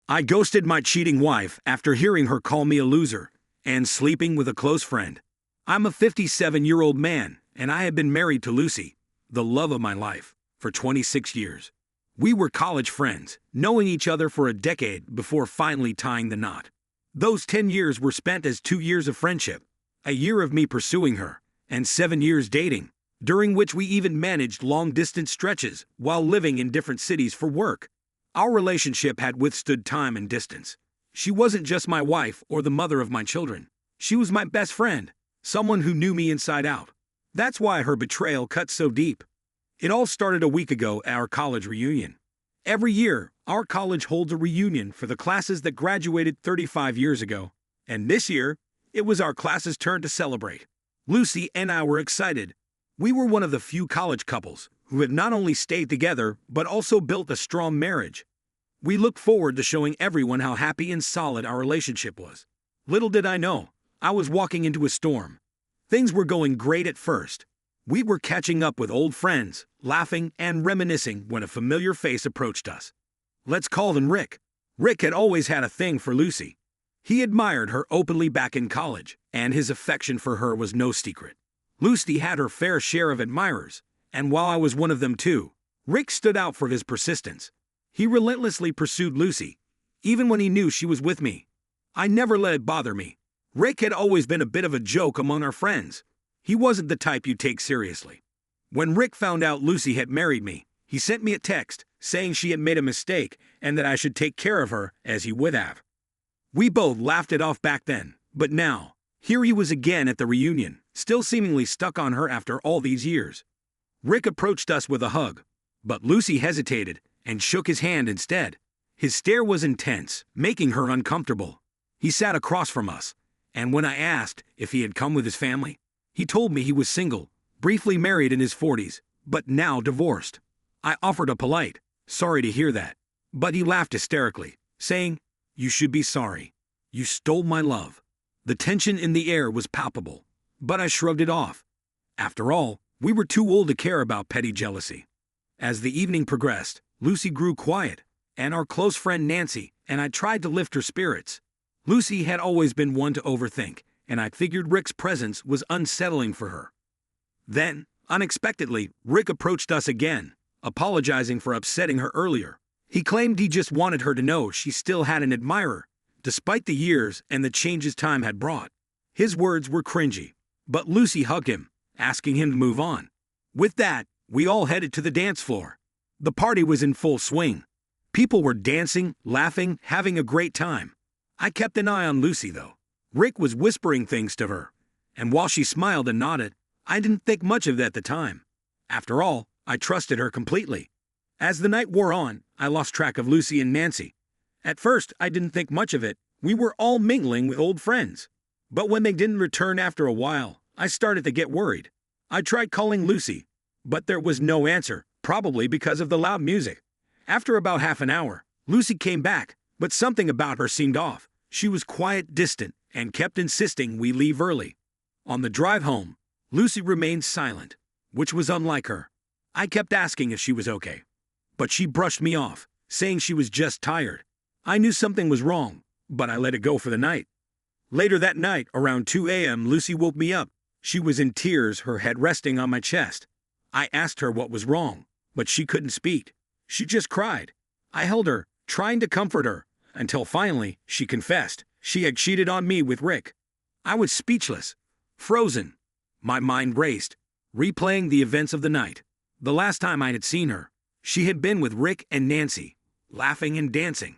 I ghosted my cheating wife after hearing her call me a loser and sleeping with a close friend. I'm a 57-year-old man, and I have been married to Lucy, the love of my life, for 26 years. We were college friends, knowing each other for a decade before finally tying the knot. Those 10 years were spent as 2 years of friendship, a year of me pursuing her, and 7 years dating, during which we even managed long-distance stretches while living in different cities for work. Our relationship had withstood time and distance. She wasn't just my wife or the mother of my children. She was my best friend, someone who knew me inside out. That's why her betrayal cut so deep. It all started a week ago at our college reunion. Every year, our college holds a reunion for the classes that graduated 35 years ago, and this year, it was our class's turn to celebrate. Lucy and I were excited. We were one of the few college couples who had not only stayed together but also built a strong marriage. We looked forward to showing everyone how happy and solid our relationship was. Little did I know, I was walking into a storm. Things were going great at first. We were catching up with old friends, laughing and reminiscing when a familiar face approached us. Let's call him Rick. Rick had always had a thing for Lucy. He admired her openly back in college, and his affection for her was no secret. Lucy had her fair share of admirers, and while I was one of them too, Rick stood out for his persistence. He relentlessly pursued Lucy, even when he knew she was with me. I never let it bother me. Rick had always been a bit of a joke among our friends. He wasn't the type you take seriously. When Rick found out Lucy had married me, he sent me a text saying she had made a mistake and that I should take care of her as he would have. We both laughed it off back then, but now, here he was again at the reunion, still seemingly stuck on her after all these years. Rick approached us with a hug, but Lucy hesitated and shook his hand instead. His stare was intense, making her uncomfortable. He sat across from us, and when I asked if he had come with his family, he told me he was single, briefly married in his 40s, but now divorced. I offered a polite, "Sorry to hear that," but he laughed hysterically, saying, "You should be sorry. You stole my love." The tension in the air was palpable, but I shrugged it off. After all, we were too old to care about petty jealousy. As the evening progressed, Lucy grew quiet, and our close friend Nancy and I tried to lift her spirits. Lucy had always been one to overthink, and I figured Rick's presence was unsettling for her. Then, unexpectedly, Rick approached us again, apologizing for upsetting her earlier. He claimed he just wanted her to know she still had an admirer, despite the years and the changes time had brought. His words were cringy, but Lucy hugged him, asking him to move on. With that, we all headed to the dance floor. The party was in full swing. People were dancing, laughing, having a great time. I kept an eye on Lucy, though. Rick was whispering things to her, and while she smiled and nodded, I didn't think much of it at the time. After all, I trusted her completely. As the night wore on, I lost track of Lucy and Nancy. At first, I didn't think much of it. We were all mingling with old friends. But when they didn't return after a while, I started to get worried. I tried calling Lucy, but there was no answer, probably because of the loud music. After about half an hour, Lucy came back, but something about her seemed off. She was quiet, distant, and kept insisting we leave early. On the drive home, Lucy remained silent, which was unlike her. I kept asking if she was okay, but she brushed me off, saying she was just tired. I knew something was wrong, but I let it go for the night. Later that night, around 2 a.m., Lucy woke me up. She was in tears, her head resting on my chest. I asked her what was wrong, but she couldn't speak. She just cried. I held her, trying to comfort her, until finally she confessed she had cheated on me with Rick. I was speechless, frozen. My mind raced, replaying the events of the night. The last time I had seen her, she had been with Rick and Nancy, laughing and dancing.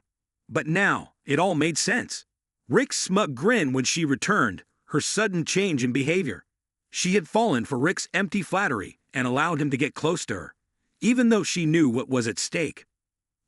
But now, it all made sense. Rick's smug grin when she returned, her sudden change in behavior. She had fallen for Rick's empty flattery and allowed him to get close to her, even though she knew what was at stake.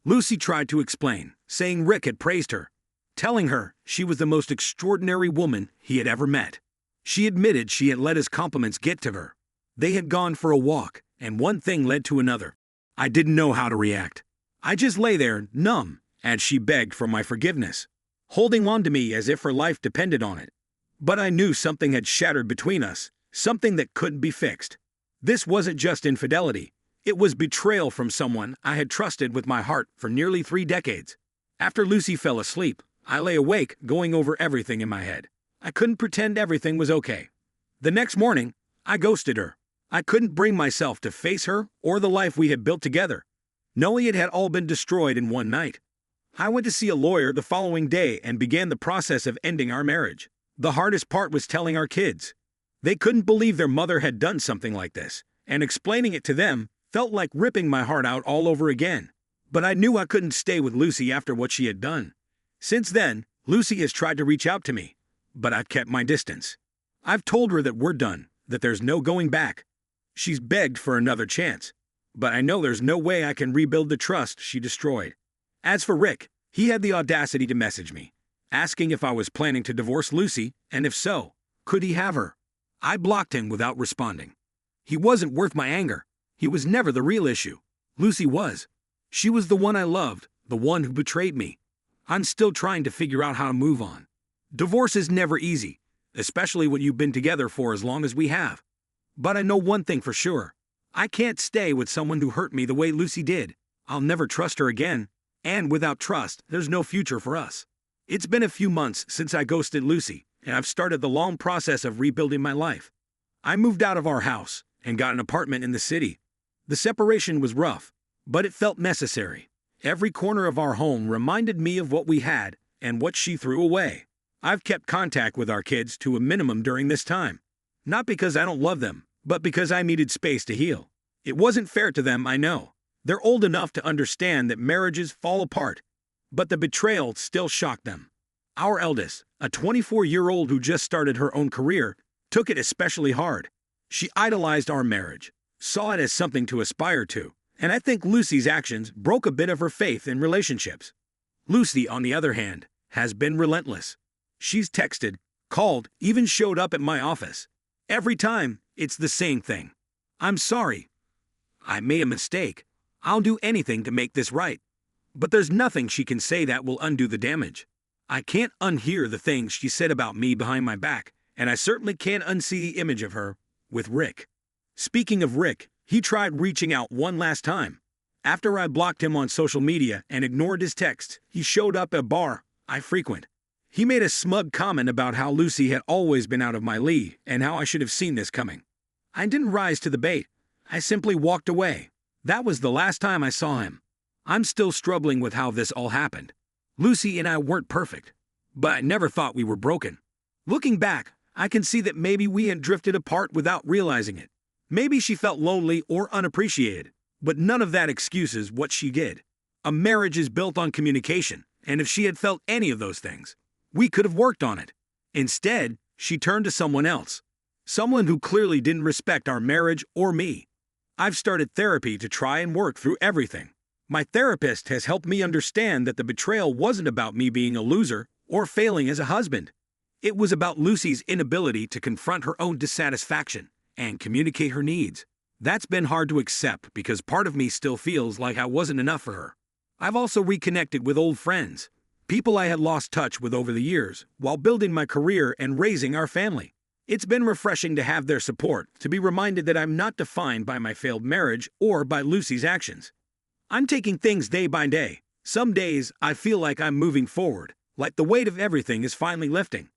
Lucy tried to explain, saying Rick had praised her, telling her she was the most extraordinary woman he had ever met. She admitted she had let his compliments get to her. They had gone for a walk, and one thing led to another. I didn't know how to react. I just lay there, numb, as she begged for my forgiveness, holding on to me as if her life depended on it. But I knew something had shattered between us, something that couldn't be fixed. This wasn't just infidelity. It was betrayal from someone I had trusted with my heart for nearly 3 decades. After Lucy fell asleep, I lay awake going over everything in my head. I couldn't pretend everything was okay. The next morning, I ghosted her. I couldn't bring myself to face her or the life we had built together, knowing it had all been destroyed in one night. I went to see a lawyer the following day and began the process of ending our marriage. The hardest part was telling our kids. They couldn't believe their mother had done something like this, and explaining it to them felt like ripping my heart out all over again. But I knew I couldn't stay with Lucy after what she had done. Since then, Lucy has tried to reach out to me, but I've kept my distance. I've told her that we're done, that there's no going back. She's begged for another chance, but I know there's no way I can rebuild the trust she destroyed. As for Rick, he had the audacity to message me, asking if I was planning to divorce Lucy, and if so, could he have her? I blocked him without responding. He wasn't worth my anger. He was never the real issue. Lucy was. She was the one I loved, the one who betrayed me. I'm still trying to figure out how to move on. Divorce is never easy, especially when you've been together for as long as we have. But I know one thing for sure. I can't stay with someone who hurt me the way Lucy did. I'll never trust her again. And without trust, there's no future for us. It's been a few months since I ghosted Lucy, and I've started the long process of rebuilding my life. I moved out of our house and got an apartment in the city. The separation was rough, but it felt necessary. Every corner of our home reminded me of what we had and what she threw away. I've kept contact with our kids to a minimum during this time. Not because I don't love them, but because I needed space to heal. It wasn't fair to them, I know. They're old enough to understand that marriages fall apart, but the betrayal still shocked them. Our eldest, a 24-year-old who just started her own career, took it especially hard. She idolized our marriage, saw it as something to aspire to, and I think Lucy's actions broke a bit of her faith in relationships. Lucy, on the other hand, has been relentless. She's texted, called, even showed up at my office. Every time, it's the same thing. I'm sorry. I made a mistake. I'll do anything to make this right. But there's nothing she can say that will undo the damage. I can't unhear the things she said about me behind my back, and I certainly can't unsee the image of her with Rick. Speaking of Rick, he tried reaching out one last time. After I blocked him on social media and ignored his texts, he showed up at a bar I frequent. He made a smug comment about how Lucy had always been out of my league and how I should have seen this coming. I didn't rise to the bait. I simply walked away. That was the last time I saw him. I'm still struggling with how this all happened. Lucy and I weren't perfect, but I never thought we were broken. Looking back, I can see that maybe we had drifted apart without realizing it. Maybe she felt lonely or unappreciated, but none of that excuses what she did. A marriage is built on communication, and if she had felt any of those things, we could have worked on it. Instead, she turned to someone else. Someone who clearly didn't respect our marriage or me. I've started therapy to try and work through everything. My therapist has helped me understand that the betrayal wasn't about me being a loser or failing as a husband. It was about Lucy's inability to confront her own dissatisfaction and communicate her needs. That's been hard to accept because part of me still feels like I wasn't enough for her. I've also reconnected with old friends, people I had lost touch with over the years, while building my career and raising our family. It's been refreshing to have their support, to be reminded that I'm not defined by my failed marriage or by Lucy's actions. I'm taking things day by day. Some days, I feel like I'm moving forward, like the weight of everything is finally lifting.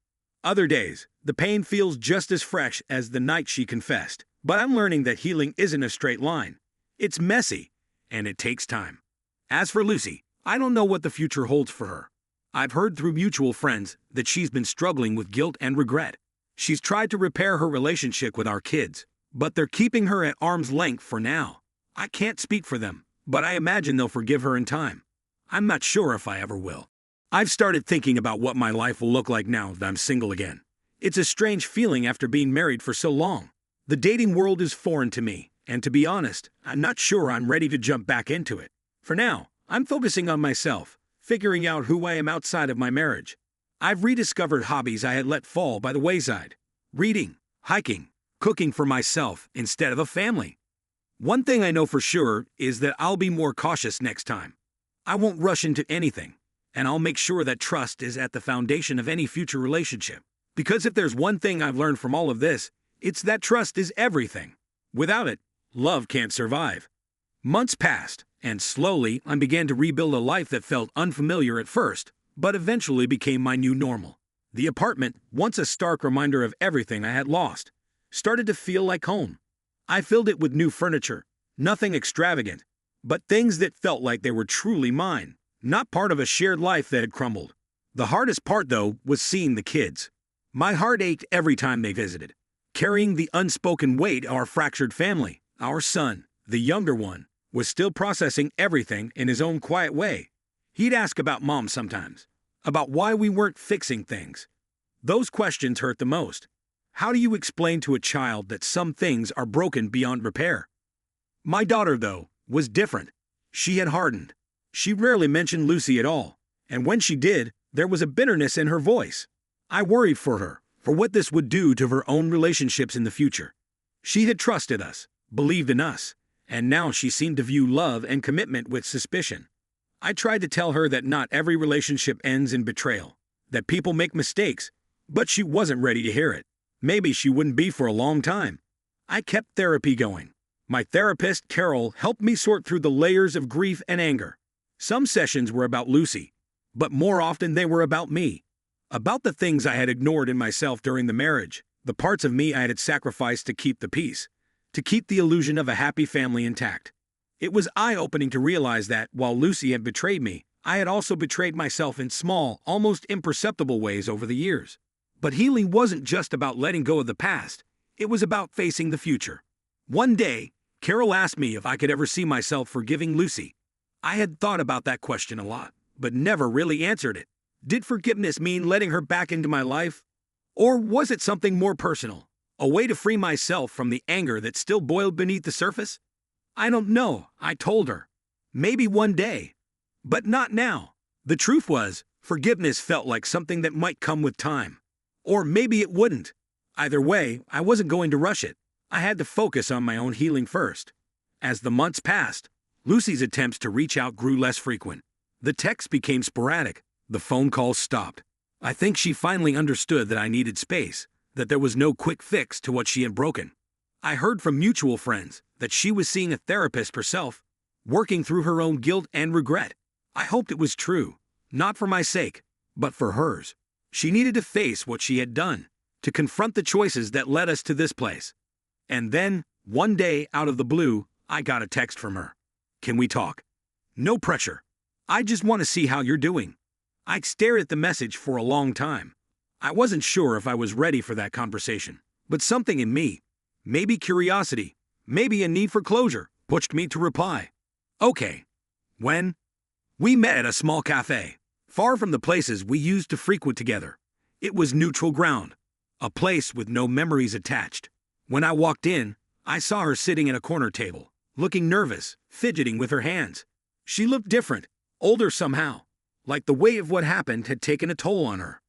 Other days, the pain feels just as fresh as the night she confessed. But I'm learning that healing isn't a straight line. It's messy, and it takes time. As for Lucy, I don't know what the future holds for her. I've heard through mutual friends that she's been struggling with guilt and regret. She's tried to repair her relationship with our kids, but they're keeping her at arm's length for now. I can't speak for them, but I imagine they'll forgive her in time. I'm not sure if I ever will. I've started thinking about what my life will look like now that I'm single again. It's a strange feeling after being married for so long. The dating world is foreign to me, and to be honest, I'm not sure I'm ready to jump back into it. For now, I'm focusing on myself, figuring out who I am outside of my marriage. I've rediscovered hobbies I had let fall by the wayside. Reading, hiking, cooking for myself instead of a family. One thing I know for sure is that I'll be more cautious next time. I won't rush into anything, and I'll make sure that trust is at the foundation of any future relationship. Because if there's one thing I've learned from all of this, it's that trust is everything. Without it, love can't survive. Months passed, And slowly, I began to rebuild a life that felt unfamiliar at first, but eventually became my new normal. The apartment, once a stark reminder of everything I had lost, started to feel like home. I filled it with new furniture, nothing extravagant, but things that felt like they were truly mine, not part of a shared life that had crumbled. The hardest part, though, was seeing the kids. My heart ached every time they visited, carrying the unspoken weight of our fractured family. Our son, the younger one, was still processing everything in his own quiet way. He'd ask about Mom sometimes, about why we weren't fixing things. Those questions hurt the most. How do you explain to a child that some things are broken beyond repair? My daughter, though, was different. She had hardened. She rarely mentioned Lucy at all, and when she did, there was a bitterness in her voice. I worried for her, for what this would do to her own relationships in the future. She had trusted us, believed in us, and now she seemed to view love and commitment with suspicion. I tried to tell her that not every relationship ends in betrayal, that people make mistakes, but she wasn't ready to hear it. Maybe she wouldn't be for a long time. I kept therapy going. My therapist, Carol, helped me sort through the layers of grief and anger. Some sessions were about Lucy, but more often they were about me. About the things I had ignored in myself during the marriage, the parts of me I had sacrificed to keep the peace, to keep the illusion of a happy family intact. It was eye-opening to realize that, while Lucy had betrayed me, I had also betrayed myself in small, almost imperceptible ways over the years. But healing wasn't just about letting go of the past, it was about facing the future. One day, Carol asked me if I could ever see myself forgiving Lucy. I had thought about that question a lot, but never really answered it. Did forgiveness mean letting her back into my life? Or was it something more personal, a way to free myself from the anger that still boiled beneath the surface? I don't know, I told her. Maybe one day. But not now. The truth was, forgiveness felt like something that might come with time. Or maybe it wouldn't. Either way, I wasn't going to rush it. I had to focus on my own healing first. As the months passed, Lucy's attempts to reach out grew less frequent. The texts became sporadic. The phone calls stopped. I think she finally understood that I needed space, that there was no quick fix to what she had broken. I heard from mutual friends that she was seeing a therapist herself, working through her own guilt and regret. I hoped it was true, not for my sake, but for hers. She needed to face what she had done, to confront the choices that led us to this place. And then, one day, out of the blue, I got a text from her. Can we talk? No pressure. I just want to see how you're doing. I stared at the message for a long time. I wasn't sure if I was ready for that conversation, but something in me, maybe curiosity, maybe a need for closure, pushed me to reply. Okay. When? We met at a small cafe, far from the places we used to frequent together. It was neutral ground, a place with no memories attached. When I walked in, I saw her sitting at a corner table, looking nervous, fidgeting with her hands. She looked different, older somehow, like the weight of what happened had taken a toll on her.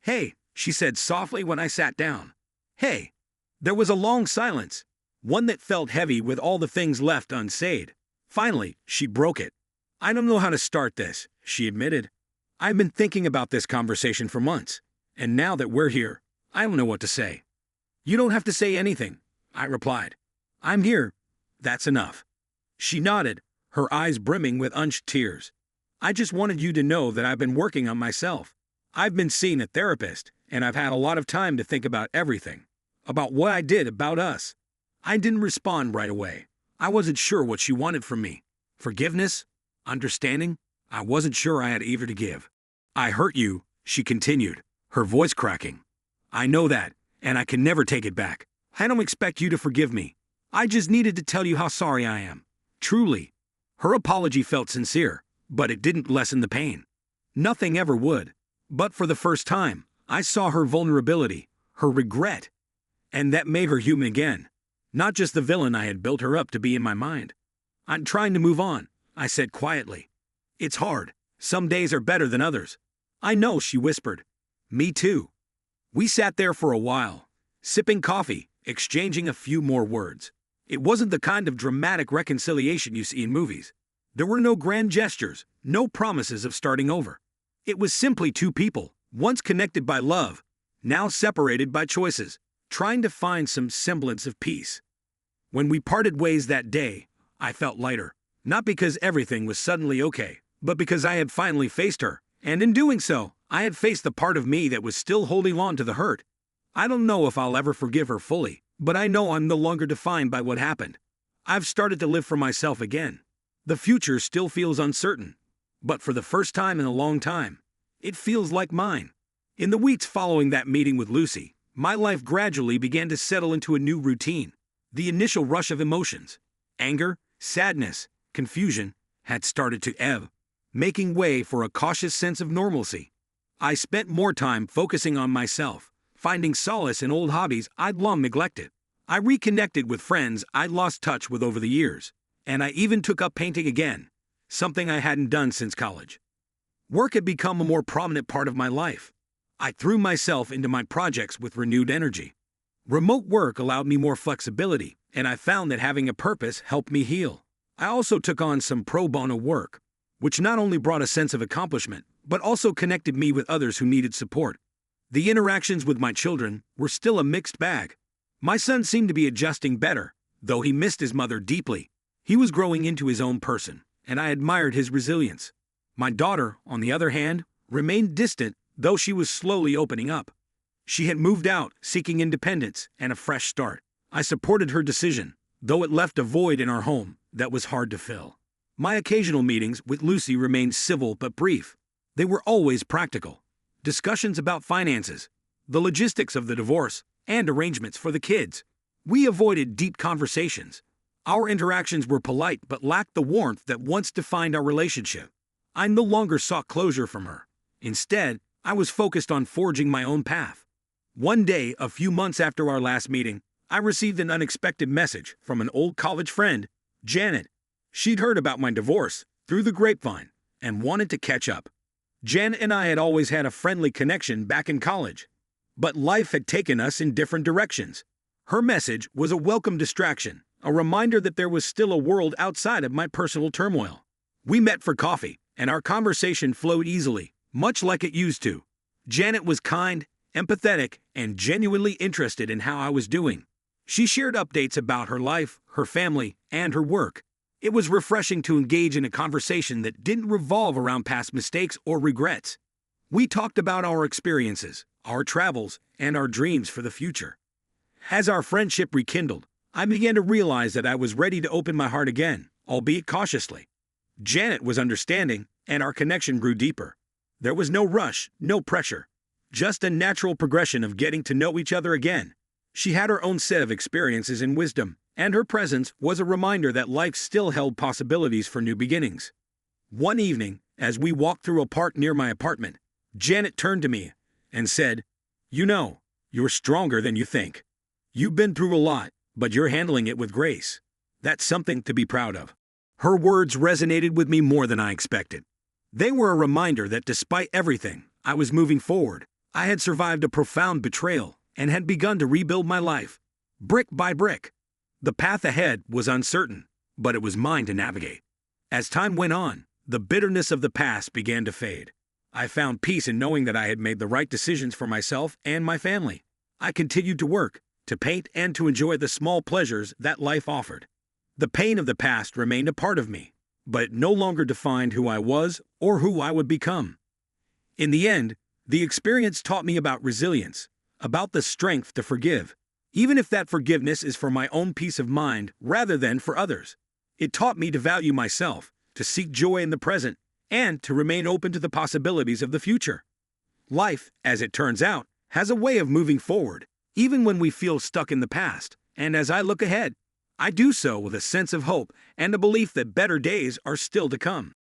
Hey, she said softly when I sat down. Hey. There was a long silence, one that felt heavy with all the things left unsaid. Finally, she broke it. I don't know how to start this, she admitted. I've been thinking about this conversation for months, and now that we're here, I don't know what to say. You don't have to say anything, I replied. I'm here. That's enough. She nodded, her eyes brimming with unshed tears. I just wanted you to know that I've been working on myself. I've been seeing a therapist, and I've had a lot of time to think about everything. About what I did, about us. I didn't respond right away. I wasn't sure what she wanted from me. Forgiveness? Understanding? I wasn't sure I had either to give. I hurt you, she continued, her voice cracking. I know that, and I can never take it back. I don't expect you to forgive me. I just needed to tell you how sorry I am. Truly. Her apology felt sincere, but it didn't lessen the pain. Nothing ever would. But for the first time, I saw her vulnerability, her regret. And that made her human again. Not just the villain I had built her up to be in my mind. I'm trying to move on, I said quietly. It's hard. Some days are better than others. I know, she whispered. Me too. We sat there for a while, sipping coffee, exchanging a few more words. It wasn't the kind of dramatic reconciliation you see in movies. There were no grand gestures, no promises of starting over. It was simply two people, once connected by love, now separated by choices, trying to find some semblance of peace. When we parted ways that day, I felt lighter, Not because everything was suddenly okay, but because I had finally faced her, and in doing so, I had faced the part of me that was still holding on to the hurt. I don't know if I'll ever forgive her fully, but I know I'm no longer defined by what happened. I've started to live for myself again. The future still feels uncertain, but for the first time in a long time, it feels like mine. In the weeks following that meeting with Lucy, my life gradually began to settle into a new routine. The initial rush of emotions, anger, sadness, confusion, had started to ebb, making way for a cautious sense of normalcy. I spent more time focusing on myself, finding solace in old hobbies I'd long neglected. I reconnected with friends I'd lost touch with over the years, and I even took up painting again, something I hadn't done since college. Work had become a more prominent part of my life. I threw myself into my projects with renewed energy. Remote work allowed me more flexibility, and I found that having a purpose helped me heal. I also took on some pro bono work, which not only brought a sense of accomplishment, but also connected me with others who needed support. The interactions with my children were still a mixed bag. My son seemed to be adjusting better, though he missed his mother deeply. He was growing into his own person, and I admired his resilience. My daughter, on the other hand, remained distant, though she was slowly opening up. She had moved out, seeking independence and a fresh start. I supported her decision, though it left a void in our home that was hard to fill. My occasional meetings with Lucy remained civil but brief. They were always practical. Discussions about finances, the logistics of the divorce, and arrangements for the kids. We avoided deep conversations. Our interactions were polite but lacked the warmth that once defined our relationship. I no longer sought closure from her. Instead, I was focused on forging my own path. One day, a few months after our last meeting, I received an unexpected message from an old college friend, Janet. She'd heard about my divorce through the grapevine and wanted to catch up. Janet and I had always had a friendly connection back in college, but life had taken us in different directions. Her message was a welcome distraction, a reminder that there was still a world outside of my personal turmoil. We met for coffee, and our conversation flowed easily, much like it used to. Janet was kind, empathetic, and genuinely interested in how I was doing. She shared updates about her life, her family, and her work. It was refreshing to engage in a conversation that didn't revolve around past mistakes or regrets. We talked about our experiences, our travels, and our dreams for the future. As our friendship rekindled, I began to realize that I was ready to open my heart again, albeit cautiously. Janet was understanding, and our connection grew deeper. There was no rush, no pressure, just a natural progression of getting to know each other again. She had her own set of experiences and wisdom, and her presence was a reminder that life still held possibilities for new beginnings. One evening, as we walked through a park near my apartment, Janet turned to me and said, "You know, you're stronger than you think. You've been through a lot, but you're handling it with grace. That's something to be proud of." Her words resonated with me more than I expected. They were a reminder that despite everything, I was moving forward. I had survived a profound betrayal and had begun to rebuild my life, brick by brick. The path ahead was uncertain, but it was mine to navigate. As time went on, the bitterness of the past began to fade. I found peace in knowing that I had made the right decisions for myself and my family. I continued to work, to paint, and to enjoy the small pleasures that life offered. The pain of the past remained a part of me, but it no longer defined who I was or who I would become. In the end, the experience taught me about resilience, about the strength to forgive, even if that forgiveness is for my own peace of mind rather than for others. It taught me to value myself, to seek joy in the present, and to remain open to the possibilities of the future. Life, as it turns out, has a way of moving forward, even when we feel stuck in the past, and as I look ahead, I do so with a sense of hope and a belief that better days are still to come.